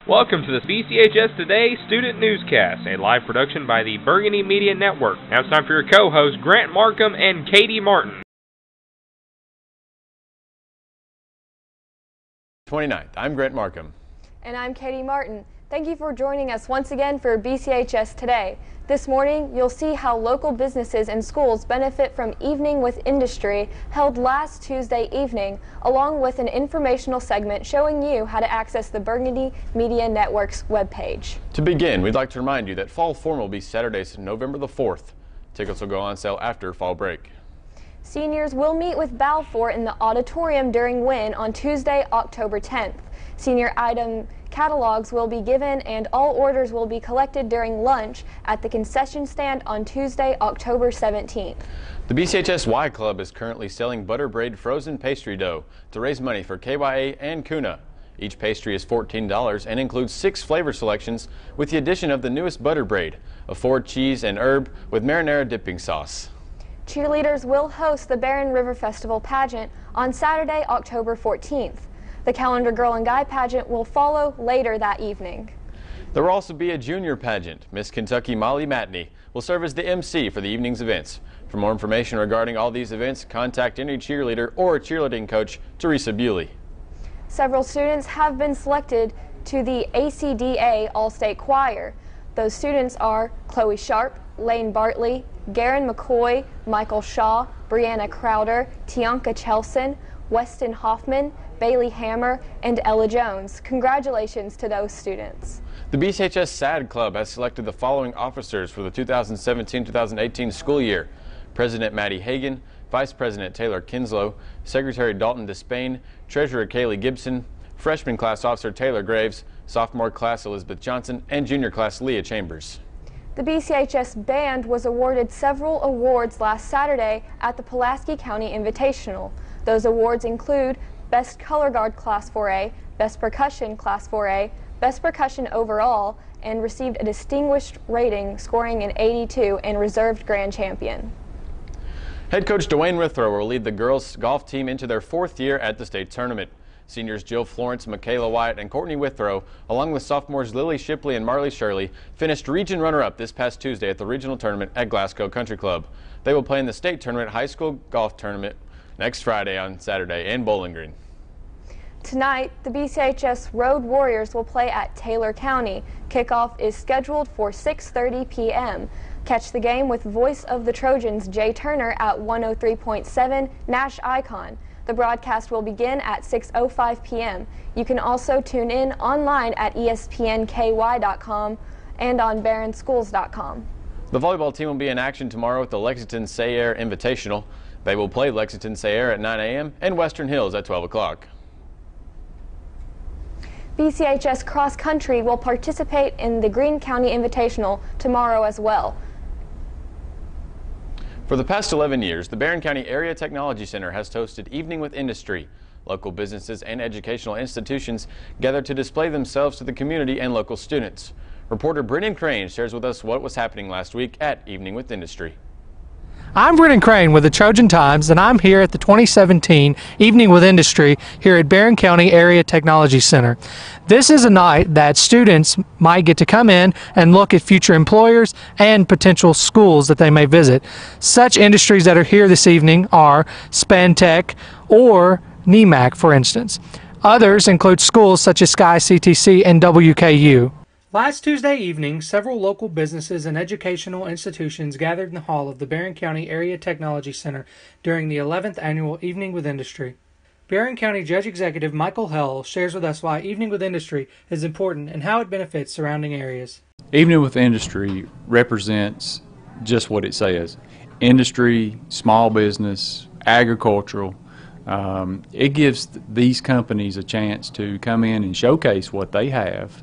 Welcome to the BCHS Today Student Newscast, a live production by the Burgundy Media Network. Now it's time for your co-hosts, Grant Markham and Katie Martin. 29th. I'm Grant Markham. And I'm Katie Martin. Thank you for joining us once again for BCHS Today. This morning, you'll see how local businesses and schools benefit from Evening with Industry held last Tuesday evening, along with an informational segment showing you how to access the Burgundy Media Network's webpage. To begin, we'd like to remind you that Fall Forum will be Saturday, November the 4th. Tickets will go on sale after fall break. Seniors will meet with Balfour in the auditorium during WIN on Tuesday, October 10th. Senior item catalogs will be given and all orders will be collected during lunch at the concession stand on Tuesday, October 17th. The BCHS Y Club is currently selling butter braid frozen pastry dough to raise money for KYA and Kuna. Each pastry is $14 and includes 6 flavor selections with the addition of the newest butter braid, a Ford cheese and herb with marinara dipping sauce. Cheerleaders will host the Barren River Festival pageant on Saturday, October 14th. The Calendar Girl and Guy pageant will follow later that evening. There will also be a junior pageant. Miss Kentucky Molly Matney will serve as the MC for the evening's events. For more information regarding all these events, contact any cheerleader or cheerleading coach, Teresa Bewley. Several students have been selected to the ACDA All-State Choir. Those students are Chloe Sharp, Lane Bartley, Garen McCoy, Michael Shaw, Brianna Crowder, Tianka Chelson, Weston Hoffman, Bailey Hammer, and Ella Jones. Congratulations to those students. The BCHS SAD Club has selected the following officers for the 2017-2018 school year: President Maddie Hagan, Vice President Taylor Kinslow, Secretary Dalton Despain, Treasurer Kaylee Gibson, Freshman Class Officer Taylor Graves, Sophomore Class Elizabeth Johnson, and Junior Class Leah Chambers. The BCHS Band was awarded several awards last Saturday at the Pulaski County Invitational. Those awards include Best Color Guard Class 4A, Best Percussion Class 4A, Best Percussion Overall, and received a distinguished rating, scoring an 82 and reserved Grand Champion. Head coach Dwayne Withrow will lead the girls golf team into their 4th year at the state tournament. Seniors Jill Florence, Michaela Wyatt, and Courtney Withrow, along with sophomores Lily Shipley and Marley Shirley, finished region runner-up this past Tuesday at the regional tournament at Glasgow Country Club. They will play in the state tournament high school golf tournament next Friday on Saturday in Bowling Green. Tonight, the BCHS Road Warriors will play at Taylor County. Kickoff is scheduled for 6:30 p.m. Catch the game with Voice of the Trojans Jay Turner at 103.7 Nash Icon. The broadcast will begin at 6:05 p.m. You can also tune in online at espnky.com and on barronschools.com. The volleyball team will be in action tomorrow at the Lexington Sayre Invitational. They will play Lexington Sayre at 9 a.m. and Western Hills at 12 o'clock. BCHS Cross Country will participate in the Greene County Invitational tomorrow as well. For the past 11 years, the Barron County Area Technology Center has hosted Evening with Industry. Local businesses and educational institutions gather to display themselves to the community and local students. Reporter Brennan Crane shares with us what was happening last week at Evening with Industry. I'm Brennan Crane with the Trojan Times, and I'm here at the 2017 Evening with Industry here at Barron County Area Technology Center. This is a night that students might get to come in and look at future employers and potential schools that they may visit. Such industries that are here this evening are Spantech or NEMAC, for instance. Others include schools such as Sky CTC and WKU. Last Tuesday evening, several local businesses and educational institutions gathered in the hall of the Barron County Area Technology Center during the 11th Annual Evening with Industry. Barron County Judge Executive Michael Hell shares with us why Evening with Industry is important and how it benefits surrounding areas. Evening with Industry represents just what it says: industry, small business, agricultural. It gives these companies a chance to come in and showcase what they have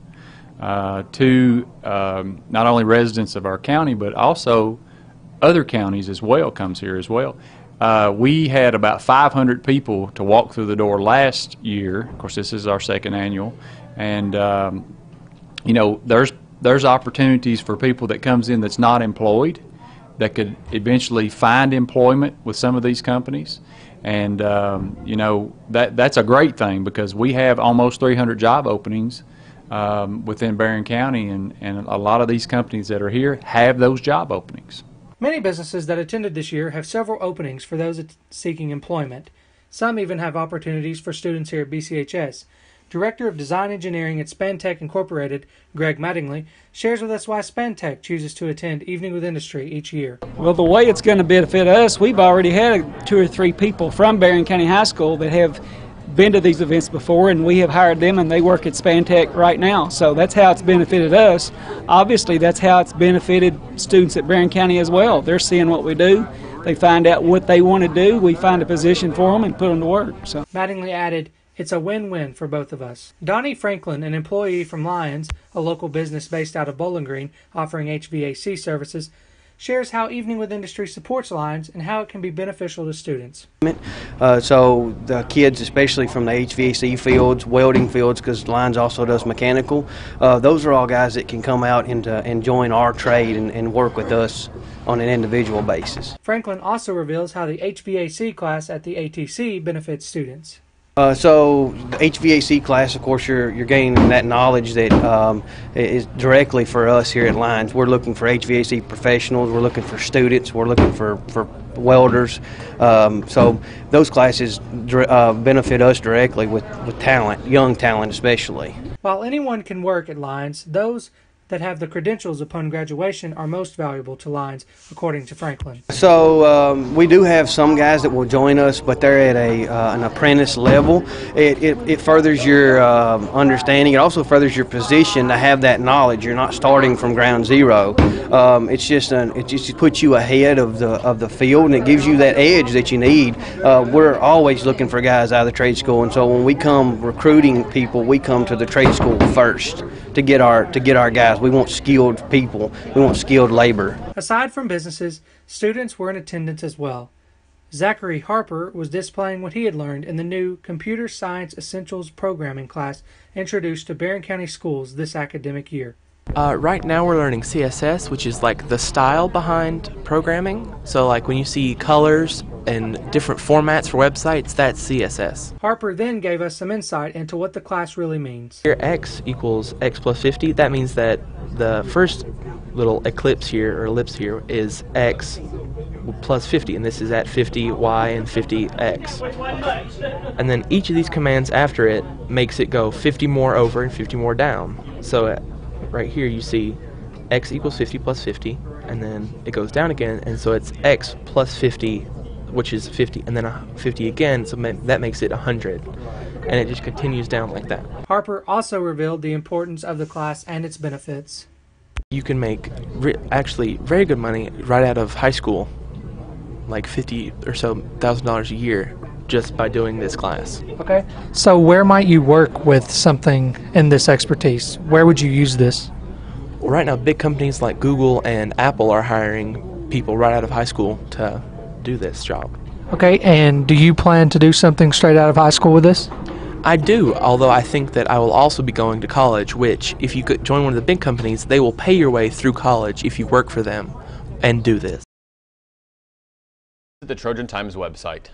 to not only residents of our county, but also other counties as well. Comes here as well. We had about 500 people to walk through the door last year. Of course, this is our 2nd annual, and you know, there's opportunities for people that comes in that's not employed that could eventually find employment with some of these companies. And you know, that's a great thing, because we have almost 300 job openings within Barron County, and a lot of these companies that are here have those job openings. Many businesses that attended this year have several openings for those seeking employment. Some even have opportunities for students here at BCHS. Director of Design Engineering at Spantech Incorporated, Greg Mattingly, shares with us why Spantech chooses to attend Evening with Industry each year. Well, the way it's going to benefit us, we've already had 2 or 3 people from Barron County High School that have been to these events before, and we have hired them, and they work at Spantech right now. So that's how it's benefited us. Obviously, that's how it's benefited students at Barron County as well. They're seeing what we do. They find out what they want to do. We find a position for them and put them to work. So Mattingly added, "It's a win-win for both of us." Donnie Franklin, an employee from Lions, a local business based out of Bowling Green offering HVAC services, shares how Evening with Industry supports Lions and how it can be beneficial to students. So the kids, especially from the HVAC fields, welding fields, because Lions also does mechanical, those are all guys that can come out and join our trade and work with us on an individual basis. Franklin also reveals how the HVAC class at the ATC benefits students. So the HVAC class, of course, you're gaining that knowledge that is directly for us here at Lions. We're looking for HVAC professionals, we're looking for students, we're looking for welders. So those classes benefit us directly with talent, young talent especially. While anyone can work at Lions, those that have the credentials upon graduation are most valuable to Lions, according to Franklin. So we do have some guys that will join us, but they're at an apprentice level. It furthers your understanding. It also furthers your position to have that knowledge. You're not starting from ground zero. It just puts you ahead of the field, and it gives you that edge that you need. We're always looking for guys out of the trade school, and so when we come recruiting people, we come to the trade school first to get our guys. We want skilled people. We want skilled labor. Aside from businesses, students were in attendance as well. Zachary Harper was displaying what he had learned in the new Computer Science Essentials Programming class introduced to Barron County schools this academic year. Right now we're learning CSS, which is like the style behind programming. So like when you see colors and different formats for websites, that's CSS. Harper then gave us some insight into what the class really means. Here x equals x plus 50. That means that the first little ellipse here is x plus 50, and this is at 50 y and 50 x. And then each of these commands after it makes it go 50 more over and 50 more down. So right here you see x equals 50 plus 50, and then it goes down again, and so it's x plus 50, which is 50, and then 50 again, so that makes it 100, and it just continues down like that. Harper also revealed the importance of the class and its benefits. You can make actually very good money right out of high school, like $50,000 or so a year, just by doing this class. Okay. So where might you work with something in this expertise? Where would you use this? Well, right now, big companies like Google and Apple are hiring people right out of high school to do this job. Okay, and do you plan to do something straight out of high school with this? I do, although I think that I will also be going to college, which, if you could join one of the big companies, they will pay your way through college if you work for them and do this. The Trojan Times website.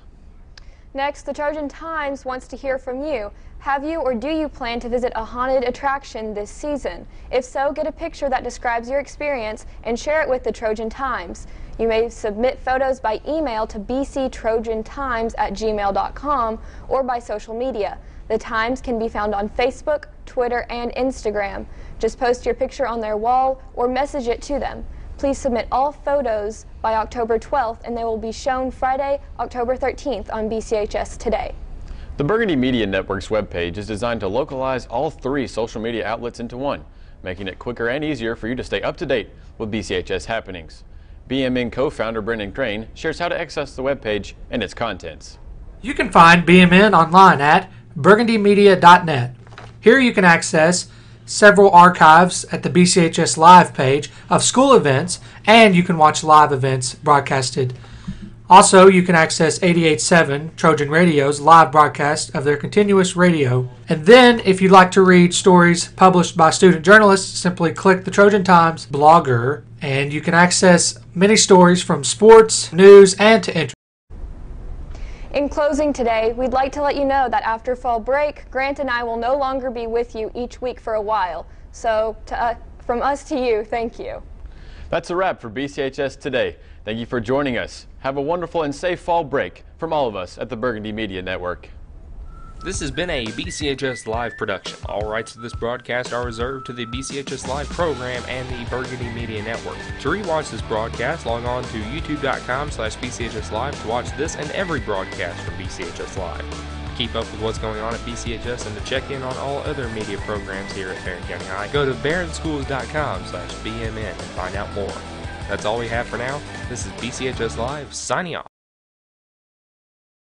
Next, the Trojan Times wants to hear from you. Have you or do you plan to visit a haunted attraction this season? If so, get a picture that describes your experience and share it with the Trojan Times. You may submit photos by email to bctrojantimes@gmail.com or by social media. The Times can be found on Facebook, Twitter, and Instagram. Just post your picture on their wall or message it to them. Please submit all photos by October 12th, and they will be shown Friday, October 13th on BCHS Today. The Burgundy Media Network's webpage is designed to localize all 3 social media outlets into one, making it quicker and easier for you to stay up to date with BCHS happenings. BMN co-founder Brendan Crane shares how to access the webpage and its contents. You can find BMN online at burgundymedia.net. Here you can access several archives at the BCHS Live page of school events, and you can watch live events broadcasted. Also, you can access 88.7 Trojan Radio's live broadcast of their continuous radio. And then, if you'd like to read stories published by student journalists, simply click the Trojan Times blogger, and you can access many stories from sports, news, and to interest. In closing today, we'd like to let you know that after fall break, Grant and I will no longer be with you each week for a while. So, from us to you, thank you. That's a wrap for BCHS Today. Thank you for joining us. Have a wonderful and safe fall break from all of us at the Burgundy Media Network. This has been a BCHS Live production. All rights to this broadcast are reserved to the BCHS Live program and the Burgundy Media Network. To rewatch this broadcast, log on to youtube.com/BCHS Live to watch this and every broadcast from BCHS Live. Keep up with what's going on at BCHS and to check in on all other media programs here at Barron County High, go to barronschools.com/BMN and find out more. That's all we have for now. This is BCHS Live, signing off.